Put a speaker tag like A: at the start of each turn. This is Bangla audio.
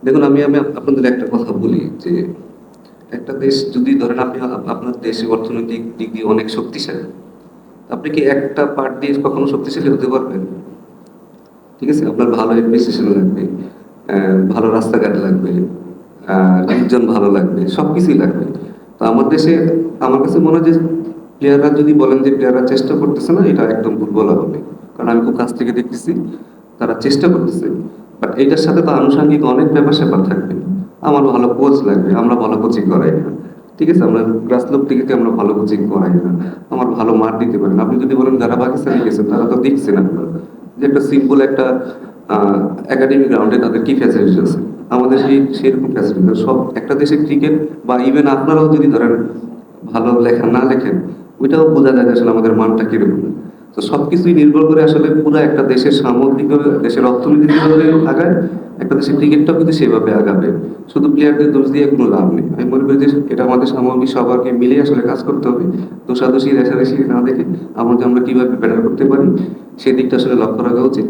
A: দেখুন, আমি আমি আপনাদের একটা কথা বলি যে একটা দেশ যদি ধরেন আপনি আপনার দেশে অর্থনৈতিক দিক দিয়ে অনেক শক্তিশালী, আপনি কি একটা পার্ট দিয়ে কখনো শক্তিশালী হতে পারবেন? ঠিক আছে, আপনার ভালো অ্যাডমিনিস্ট্রেশন লাগবে, ভালো রাস্তাঘাট লাগবে, লোকজন ভালো লাগবে, সবকিছুই লাগবে। তো আমার দেশে আমার কাছে মনে হয় যে প্লেয়াররা যদি বলেন যে প্লেয়াররা চেষ্টা করতেছে না, এটা একদম ভুল বলা হবে। কারণ আমি খুব কাছ থেকে দেখতেছি তারা চেষ্টা করতেছে, বাট এইটার সাথে তো আনুষঙ্গিক অনেক ব্যাপার স্যাপার থাকবে। আমার ভালো কোচ লাগবে, আমরা ভালো কোচিং করাই না। ঠিক আছে, আমরা গ্রাস লোক থেকে আমরা ভালো কোচিং করাই না, আমার ভালো মার দিতে পারেন। আপনি যদি বলেন যারা পাকিস্তানে গেছেন তারা তো দেখছেন আপনার যে একটা সিম্পল একটা একাডেমিক গ্রাউন্ডে তাদের কি ফ্যাসিলিটি আছে। আমাদের সেরকম ফ্যাসিলিটি সব একটা দেশের ক্রিকেট, বা ইভেন আপনারাও যদি ধরেন ভালো লেখা না লেখেন, ওইটাও বোঝা যায় যে আসলে আমাদের মানটা কিরকম। তো সবকিছুই নির্ভর করে আসলে পুরো একটা দেশের সামগ্রিকভাবে দেশের অর্থনীতি যেভাবে আগায়, একটা দেশের ক্রিকেটটাও কিন্তু সেভাবে আগাবে। শুধু প্লেয়ারদের দোষ দিয়ে কোনো লাভ নেই। আমি মনে করি যে এটা আমাদের সামগ্রিক সবাইকে মিলে আসলে কাজ করতে হবে। দোষাদোষি রেষারেষি না দেখে আমরা কিভাবে বেটার করতে পারি সেই দিকটা আসলে লক্ষ্য রাখা উচিত।